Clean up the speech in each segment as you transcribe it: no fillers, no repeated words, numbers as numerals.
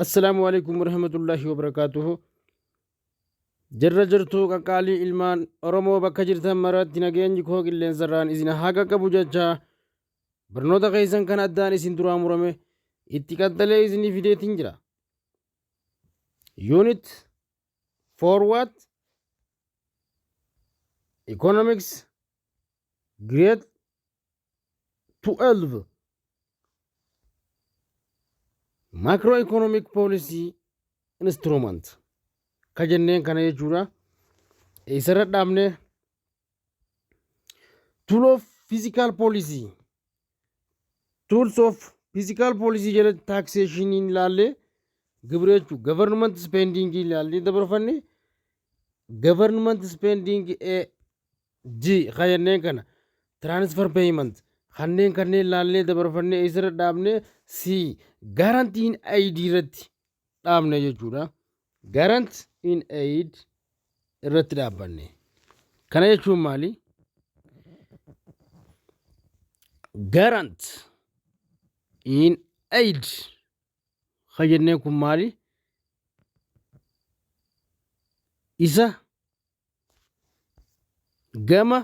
السلام عليكم ورحمة الله وبركاته. جرجرتو قالي إلمان أرمو بكجرتا مرات نجين جكوك اللي زران إذن حاجة كبوجا برنودا غيزان كان أدان إذن درا مرمي اتكاد إذن فيديو تنجرا unit forward economics grade 12 macroeconomic policy instrument kajenneen kana jechuudha. Isarra dhaabne tool of physical policy tools of physical policy jala taxation ilaalle gibira jechuudha. Government spending ilaalle dabarfanne government spending G kajenneen kana transfer payment kanneen ilaalle dabarfanne isarra dhaabne C guarantee in aid irratti dhaabne jechuudha. Guarantee in aid irratti dhaabbanne kana jechuun maali? Guarantee in aid kajenneen kun maali? Isa gama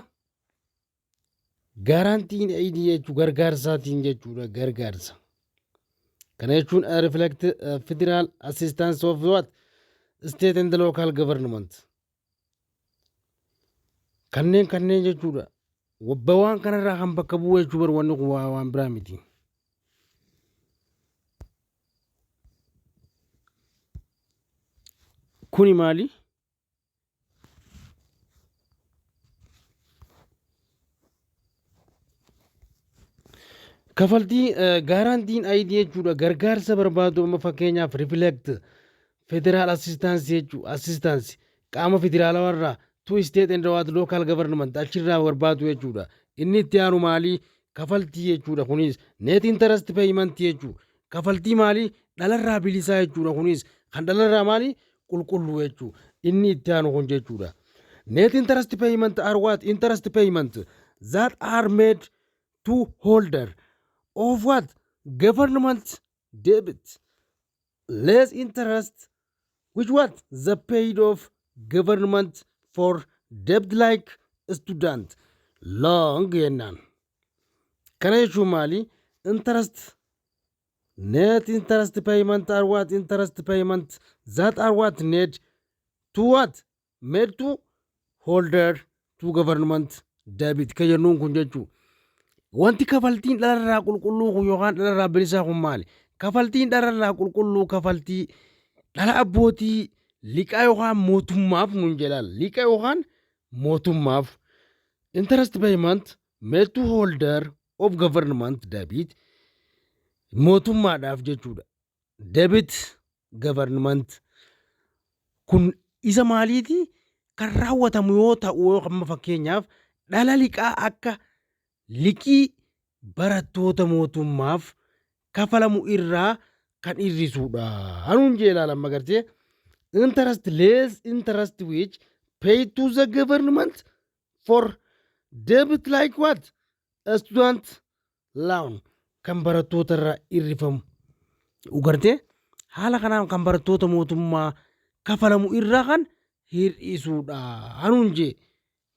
guarantee in aid jechuu gargaarsaatiin jechuudha. Gargaarsa kana jechuun reflect federal assistance of what state and local government kanneen jechuudha. Waan kanarraa kan bakka bu'u jechuu bar wanni kun waan biraa miti. Kuni maali? Kafaltii gaarantiin ayidii jechuudha. Gargaarsa barbaadu amma fakkeenyaaf reflect federal assistance jechuudha. Assistance qaama federaalawaa irraa to state and local government achirraa barbaadu jechuudha. Inni itti aanu maali? Kafaltii jechuudha. Kunis net interest payment jechuudha. Kafaltii maali? Dhalarraa bilisaa jechuudha. Kunis kan dhalarraa maali? Qulqulluu jechuudha. Inni itti aanu kun jechuudha. Net interest payment are what? Interest payment that are made to holder of what? Government debt less interest which what? The paid of government for debt like student long yennan kana jechuun maali? Interest net interest payment are what? Interest payment that are what? Need to what? Made to holder to government debit ka jennuun kun jechuudha. Wanti kafaltiin dhalarraa qulqulluu kun yookaan dhalarraa bilisaa kun maali? Kafaltiin dhalarraa qulqulluu kafaltii dhala abbootii liqaa yookaan mootummaaf nun jedhaan liqa yookaan mootummaaf interest payment made to holder of government debit mootummaadhaaf jechuudha. Debit government kun isa maaliiti? Kan raawwatamu yoo ta'u amma fakkeenyaaf dhala liqaa akka liqii barattoota mootummaaf kafalamu irraa kan hir'isuudha. Hanuun jee ilaalama gartee interest less interest which paid to the government for debit like what? A student loan kan barattoota irraa hir'ifamu. Ugartee haala kanaan kan barattoota mootummaa kafalamu irraa kan hir'isuudha. Hanuun jee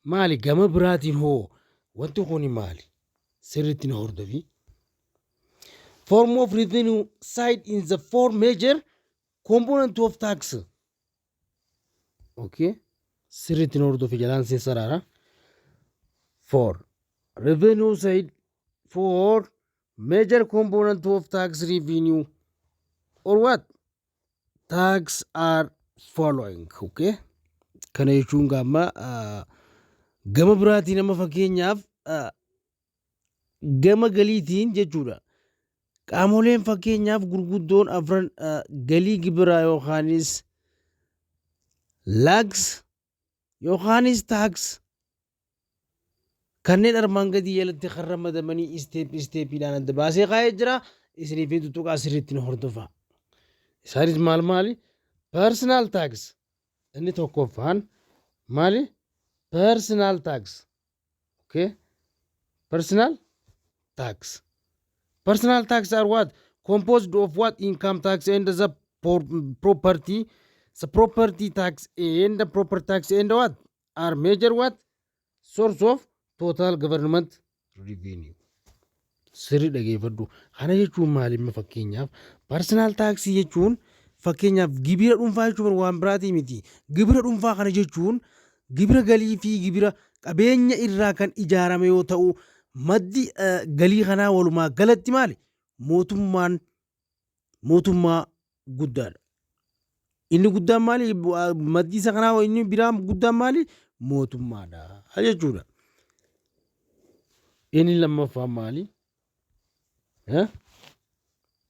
maali? Gama biraatiin hoo wanti kun maali? Sirriitti na hordofi. Form of revenue side in the four major component of tax. Okay. Sirriitti na hordofi jalaan seensaraara. For revenue side for major component of tax revenue or what? Tax are following. Okay. Kana jechuun gama biraatiin nama fakkeenyaaf gama galiitiin jechuudha. Qaamoleen fakkeenyaaf gurguddoon afran galii gibiraa yookaanis lags yookaanis taaks kanneen armaan gadii jalatti kan ramadamanii isteepiidhaan adda baasee kaa'ee jira. Isiniif tuttuqaa sirriitti nu hordofaa. Isaanis maali? Personal tax inni tokkoffaan maali? Personal tax. Okay? Personal tax. Personal tax are what? Composed of what? Income tax and the property. The property tax and the property tax and what are major what source of total government revenue. Sirri dhageeffadhu. Kana jechuun maalimma fakkeenyaaf personal tax jechuun fakkeenyaaf gibira dhuunfaa jechuun waan biraatii miti. Gibira dhuunfaa kana jechuun gibira galii fi gibira qabeenya irraa kan ijaarame yoo ta'u maddi galii kanaa walumaa galatti maali? Mootummaa guddaadha. Inni guddaan maali? Maddi isa kanaa inni biraa guddaan maali? Mootummaadha jechuudha. Inni lammaffaa maali?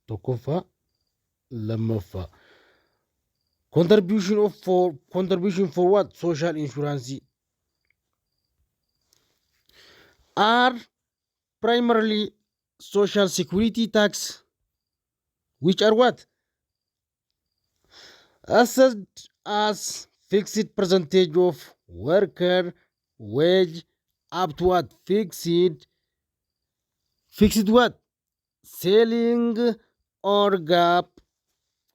Tokkoffaa lammaffaa. Contribution for what? Social insurance are primarily social security tax, which are what? Assessed as fixed percentage of worker wage up to what? Fixed what? Selling or gap.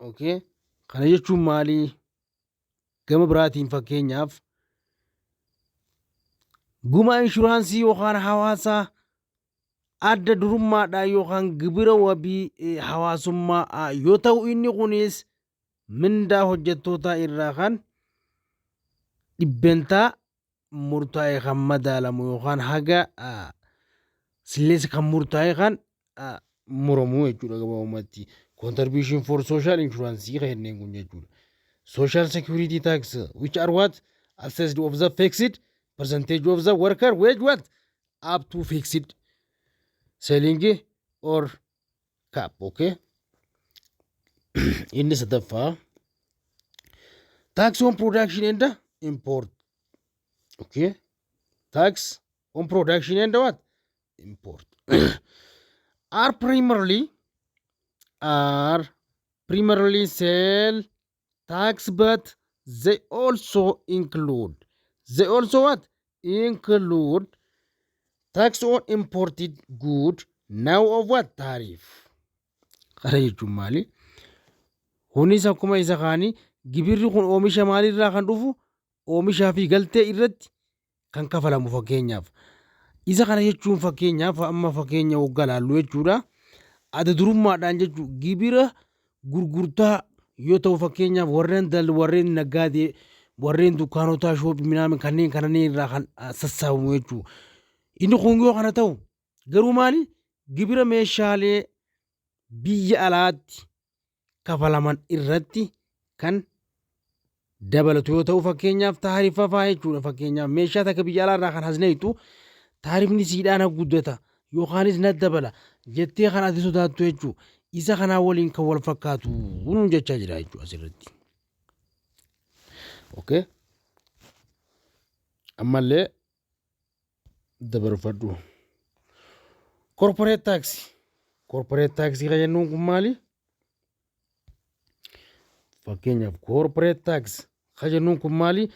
Okay. Kana jechuun maali? Gama biraatiin fakkeenyaaf gumaa inshuraansii yookaan hawaasa adda durummaadha yookaan gibira wabii hawaasummaa yoo ta'u inni kunis mindaa hojjettoota irraa kan dhibbentaa murtaa'e kan madaalamu yookaan haga silleessa kan murtaa'e kan muramu jechuudha gabaabumatti. Contribution for social insurance kan jenneen kun jechuudha. Social security tax which are what? Assessed of the fixed percentage of the worker wage what? Up to fixed selling or cap. Okay. Inni sadaffaa tax on production and import. Okay. Tax on production and what? Import. are primarily sale tax, but they also include what? Include tax on imported good now of what? Tariff. Kana jechuun maali? Kunis akkuma isa kaanii gibirri kun oomisha maalirraa kan dhufu? Oomishaa fi galtee irratti kan kafalamu fakkeenyaaf. Isa kana jechuun fakkeenyaaf amma fakkeenya waggaa laallu jechuudha. Adda durummaadhaan jechuun gibira gurgurtaa yoo ta'u fakkeenyaaf warreen naggaadee warreen dukkaanotaa shoopii minaamin kanneen irraa kan sassaabamu jechuudha. Inni kun yoo kana ta'u garuu maali? Gibira meeshaalee biyya alaatti kafalaman irratti kan dabalatu yoo ta'u fakkeenyaaf taarifa fa'aa jechuudha. Fakkeenyaaf meeshaa takka biyya alaarraa kan hasneetu taarifni siidhaan guddata yookaanis na dabala jettee kan ati sodaattu jechuudha. Isa kanaa waliin kan wal fakkaatu nuun jechaa jira jechuudha asirratti. Okay. Ammallee dabarfadhu. Corporate tax. Corporate tax kan jennuun kun maali? Fakkeenyaaf corporate tax kan jennuun kun maali?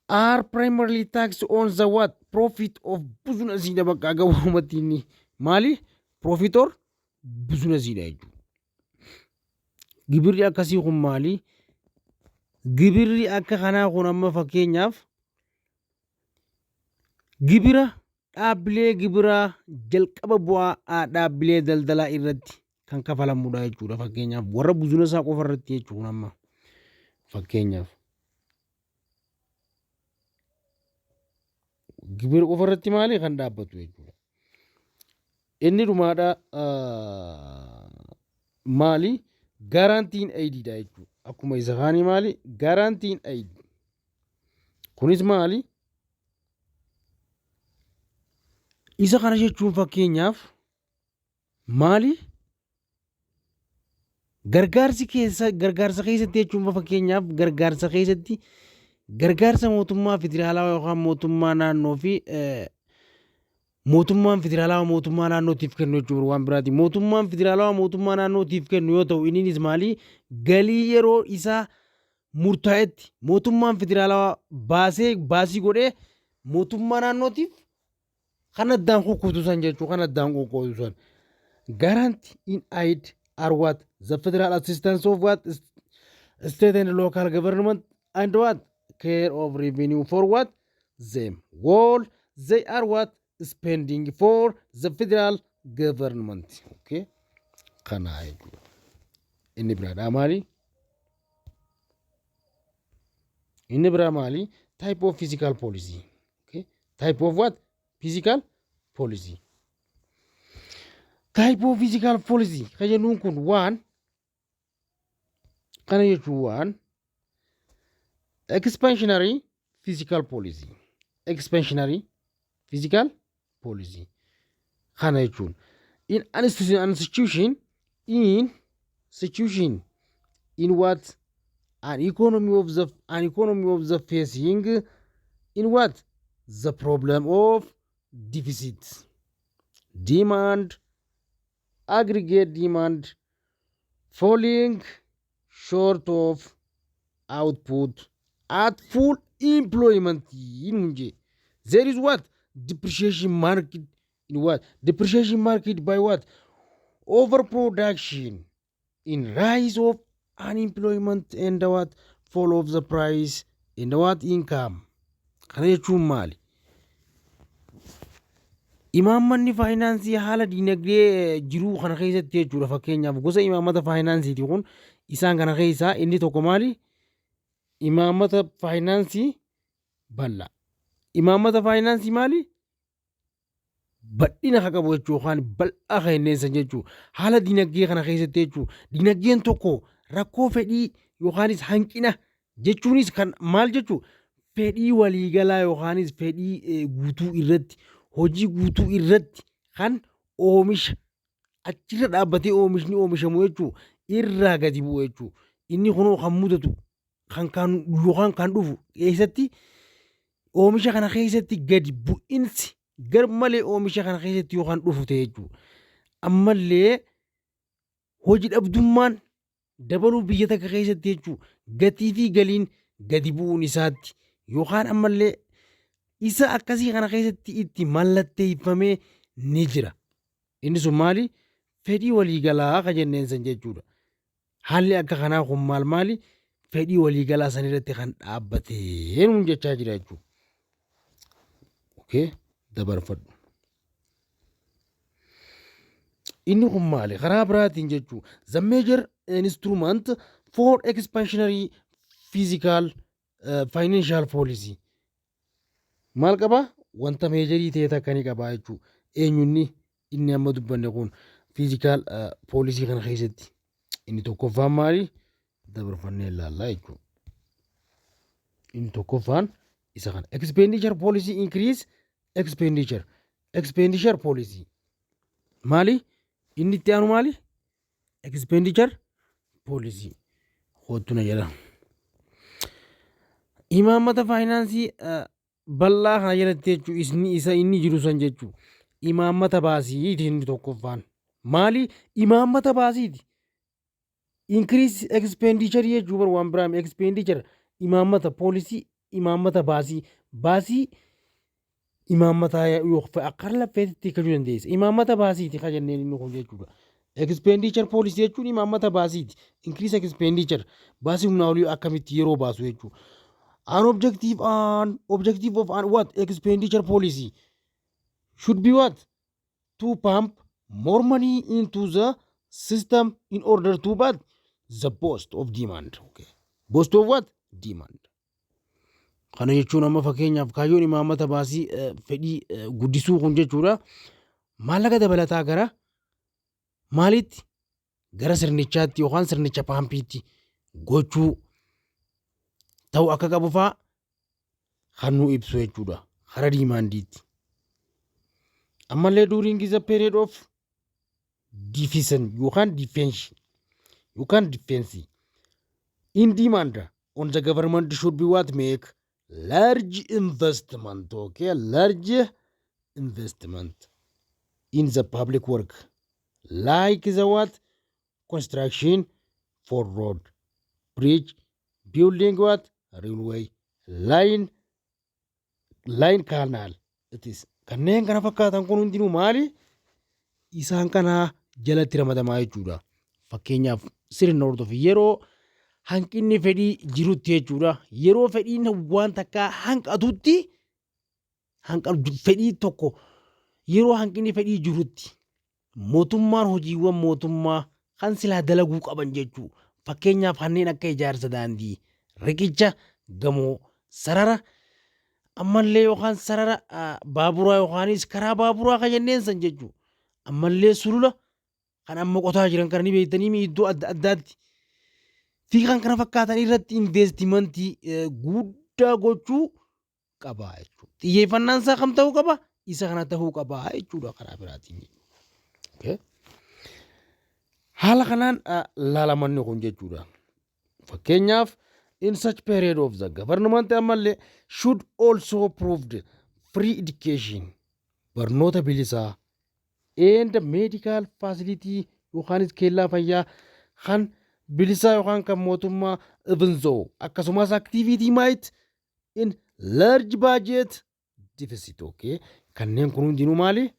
Are primarily taxed on the what? Profit of business ida bakka gabaabumatti inni maali? Profit or business ida jechuudha. Gibirri akkasii kun maali? Gibirri akka kanaa kun amma fakkeenyaaf gibira dhaabbilee gibira jalqaba bu'aa dhaabbilee daldalaa irratti kan kafalamudha jechuudha. Fakkeenyaaf warra businessaa qofa irratti jechuudha amma fakkeenyaaf. Gibira qofa irratti maali kan dhaabbatu jechuudha. Inni dhumaadha maali? Guaranteed aid dha jechuudha. Akkuma isa kaanii maali? Guaranteed aid. Kunis maali? Isa kana jechuun fakkeenyaaf maali? Gargaarsa keessatti jechuun fakkeenyaaf gargaarsa keessatti gargaarsa mootummaa federaalaa yookaan mootummaa naannoo fi mootummaan federaalaa mootummaa naannootiif kennu jechuudha waan biraati. Mootummaan federaalaa mootummaa naannootiif kennu yoo ta'u innis maali? Galii yeroo isaa murtaa'etti mootummaan federaalaa baasii godhee mootummaa naannootiif kan addaan qoqqoodu san jechuudha. Kan addaan qoqqoodu san. Guaranteed aid are what? the federal assistance of what state and local government and what care of revenue for what them all they are what spending for the federal government. Okay, kana inni biraadhaa maali? Inni biraa maali? Type of physical policy. Okay, type of what? Physical policy. Type of physical policy kan jennuun kun waan kana jechuun waan expansionary physical policy. Expansionary physical policy kana jechuun in an situation in what an economy of the facing in what the problem of deficit, demand, aggregate demand falling short of output at full employment. There is what depreciation market in what depreciation market by what overproduction in rise of unemployment and what fall of the price in what income. Kana jechuun maali? Imaammanni faayinaansii haala dinagdee jiruu kana keessatti jechuudha. Fakkeenyaaf gosa imaammata faayinaansiiti kun isaan kana keessaa inni tokko maali? Imaammata faayinaansii bal'aa. Imaammata faayinaansii maali? Bal'ina haa qabu jechuu yookaan bal'aa kan hinneessan jechuu. Haala dinagdee kana keessatti jechuu. Dinagdeen tokko rakkoo fedhii yookaanis hanqina jechuunis kan maal jechuu? Fedhii waliigalaa yookaanis fedhii guutuu irratti hojii guutuu irratti kan oomisha achirra dhaabbatee oomishni oomishamu jechuu irraa gadi bu'u jechuu. Inni kunoo kan mudatu yookaan kan dhufu keessatti oomisha kana keessatti gadi bu'insi gar malee oomisha kana keessatti yookaan dhufu ta'e jechuu. Ammallee hojii dhabdummaan dabaluu biyya takka keessatti jechuu gatii fi galiin gadi bu'uun isaatti yookaan ammallee isa akkasii kana keessatti itti mallatteeffamee ni jira. Inni sun maali? Fedhii waliigalaa kan jenneen san jechuudha. Haalli akka kanaa kun maali? Fedhii waliigalaa san irratti kan dhaabbatee nuun jechaa jira jechuudha. Okay, dabarfadhu. Inni kun maali? Karaa biraatiin jechuudha. The major instrument for expansionary physical financial policy. Maal qaba? Wanta meejarii ta'e takka ni qaba jechuudha. Eenyunni inni amma dubbanne kun physical policy kana keessatti inni tokkoffaan maali? Dabarfannee ilaallaa jechuudha. Inni tokkoffaan isa kana. Expenditure policy increase expenditure policy. Maali? Inni itti aanu maali? Expenditure policy. Hoottu na jedha. Imaammata faayinaansii bal'aa kana jalatti jechuun inni jiru san jechuun imaammata baasiiti inni tokkoffaan. Maali? Imaammata baasiiti. Increase expenditure jechuun waan biraami expenditure imaammata poolisii imaammata baasii imaammata yookaan akka laffeetti kajuu dandeessa. Imaammata baasiiti kan jenneen inni kun jechuudha. Expenditure policy jechuun imaammata baasiiti. Increase expenditure baasii humnaa olii akkamitti yeroo baasu jechuudha. An objective of what expenditure policy should be what? To pump more money into the system in order to but the boost of demand. Okay. Boost of what? Demand. Kana jechuun amma fakkeenyaaf kaayyoon imaammata baasii fedhii guddisuu kun jechuudha. Maallaqa dabalataa gara maalitti? Gara sirnichaatti yookaan sirnicha paampiitti gochuu ta'u akka qabu fa'aa kan nu ibsu jechuudha. Karaa diimaandiitti. Ammallee during the period of deficit yookaan defense in demand on the government should be what make large investment. Okay, large investment in the public work like the what construction for road, bridge, building what railway, line canal. It is kanneen kana fakkaatan kun hundinuu maali? Isaan kana jalatti ramadamaa jechuudha. fakkeenyaaf sirna hordofu yeroo hanqinni fedhii jirutti jechuudha. Yeroo fedhiin waan takkaa hanqatutti fedhii tokko yeroo hanqinni fedhii jirutti mootummaan hojiiwwan mootummaa kan silaa dalaguu qaban jechuu. Fakkeenyaaf kanneen akka ijaarsa daandii, riqicha, gamoo, sarara ammallee yookaan sarara baaburaa yookaanis karaa baaburaa kan jenneen san jechuu. Ammallee sulula kan amma qotaa jiran kan ni beektanii iddoo adda addaatti fi kan kana fakkaatan irratti investimentii guddaa gochuu qaba jechuudha. Xiyyeeffannaan isaa kam ta'uu qaba? Isa kana ta'uu qaba jechuudha karaa biraatiin. Haala kanaan laalamanni kun jechuudha. Fakkeenyaaf in such period of the government ammallee should also provide free education barnoota bilisaa and medical facility yookaanis keellaa fayyaa kan bilisaa yookaan kan mootummaa even though akkasumas activity might in large budget deficit. Kanneen kun hundinuu maali?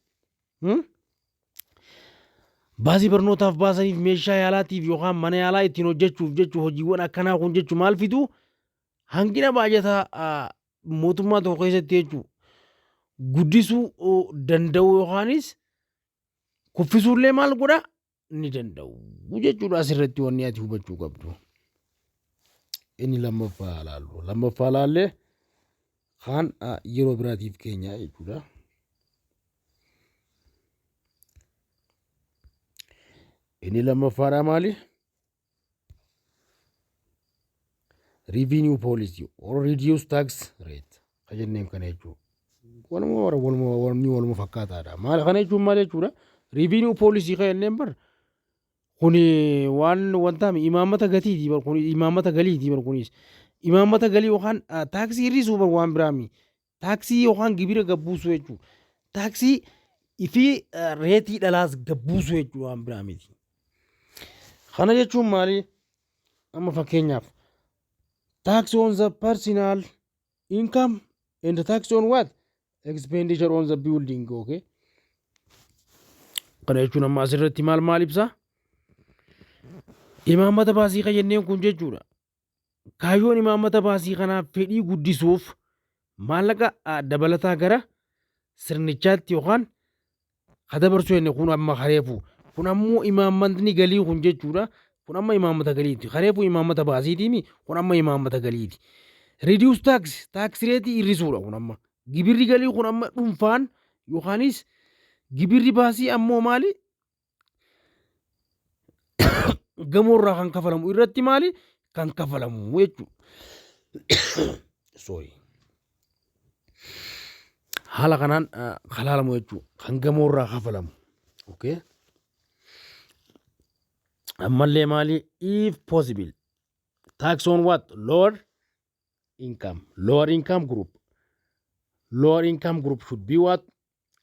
Baasii barnootaaf baasaniif meeshaa yaalaatiif yookaan mana yaalaa ittiin hojjechuuf jechuu hojiiwwan akkanaa kun jechuu maal fidu? Hanqina baajataa mootummaa tokko keessatti jechuu guddisuu danda'u yookaanis kuffisuullee maal godha ni danda'u jechuudha. Asirratti wanni ati hubachuu qabdu. Inni lammaffaa ilaallu. Lammaffaa ilaallee kan yeroo biraatiif keenya jechuudha. Inni lammaffaadhaa maali? Revenue policy or reduce tax rate. Kan jenneen kana jechuudha. Waluma fakkaataadha. Maal kana jechuun maal jechuudha? Revenue policy kan jenneen bar kuni wanta imaammata gatiiti bar kuni imaammata galiiti bar kunis imaammata galii yookaan taaksii hir'isuu bar waan biraami. Taaksii yookaan gibira gabbuusuu jechuudha. Taaksii fi reetii dhalaas gabbuusuu jechuudha waan biraamiti. Kana jechuun maali? Amma fakkeenyaaf tax on the personal income and tax on what? Expenditure on the building. Kana jechuun amma asirratti maal ibsa? Imaammata baasii kan jenneen kun jechuudha. Kaayyoon imaammata baasii kanaaf fedhii guddisuuf maallaqa dabalataa gara sirnichaatti yookaan dabarsuu jenne kun amma kareefu. Kun ammoo imaammatni galii kun jechuudha. Kun amma imaammata galiiti. Kareefu imaammata baasiitiimi. Kun amma imaammata galiiti. Reduce tax rate hir'isuudha kun amma. Gibirri galii kun amma dhuunfaan yookaanis gibirri baasii ammoo maali? Gamoorraa kan kafalamu irratti maali? Kan kafalamu jechuudha. Sorry. Haala kanaan kalaalamu jechuudha. Kan gamoorraa kafalamu. Ammallee maali? If possible. Tax on what? Lower income. Lower income group. Lower income group should be what?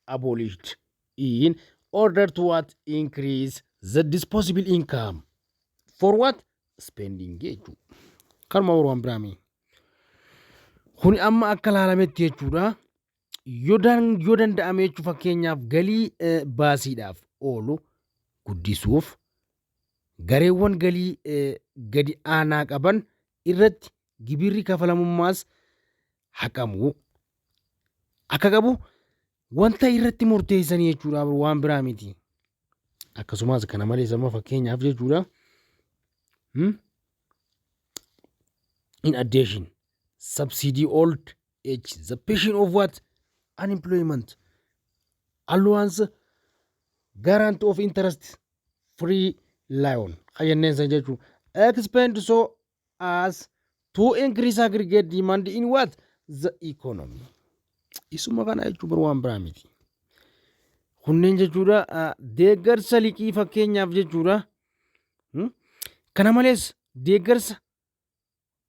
Abolished in order to what? Increase the disposable income. For what? Spending jechuudha. Kanuma warwaan biraami. Kuni amma akka laalametti jechuudha. Yoo danda'ame jechuun fakkeenyaaf galii baasiidhaaf oolu guddisuuf gareewwan galii gadi aanaa qaban irratti gibirri kafalamummaas haqamuu akka qabu wanta irratti murteessanii jechuudha waan biraa miti. Akkasumas kana malees amma fakkeenyaaf jechuudha. In addition, subsidy old age, the pension of what? Unemployment, allowance, guarantee of interest, free loan. Kayanneen san jechuun expend so as to increase aggregate demand in what? The economy. Isuma kana jechuun waan biraa miti. Kunneen jechuudha deeggarsa liqii fakkeenyaaf jechuudha. Kana malees deeggarsa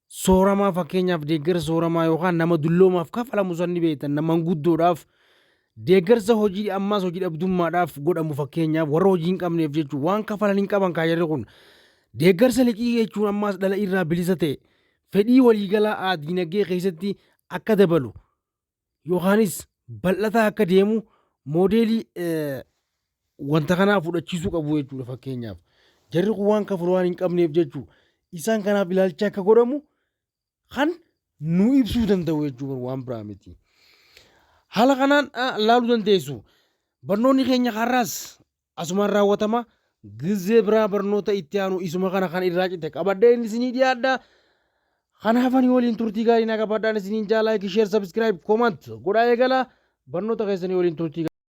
sooramaa fakkeenyaaf deeggarsa sooramaa yookaan nama dulloomaaf kafalamu sanni beektan nama guddoodhaaf deeggarsa hojii ammaas hojii dhabdummaadhaaf godhamu fakkeenyaaf warra hojii hin qabneef jechuun waan kafalan hin qaban kaayarri kun deeggarsa liqii jechuun ammaas dhala irraa bilisa ta'e fedhii waliigalaa diinagdee keessatti akka dabalu yookaanis bal'ataa akka deemu moodeelii wanta kanaa fudhachiisuu qabu jechuudha. Fakkeenyaaf jarri kun waan kafur waan hin qabneef jechuu isaan kanaaf ilaalcha akka godhamu kan nu ibsuu danda'u jechuudha waan biraa miti. Haala kanaan laaluu dandeessu. Barnoonni keenya har'aas asumaan raawwatama. Gizee biraa barnoota itti aanu isuma kana kan irraa cite qabadhee isinii dhiyaadha. Kanaaf ani waliin turtii gaarii na qabadhaan isiniin jaalaa, like, share, subscribe, comment godhaa eegala. Barnoota keessanii waliin turtii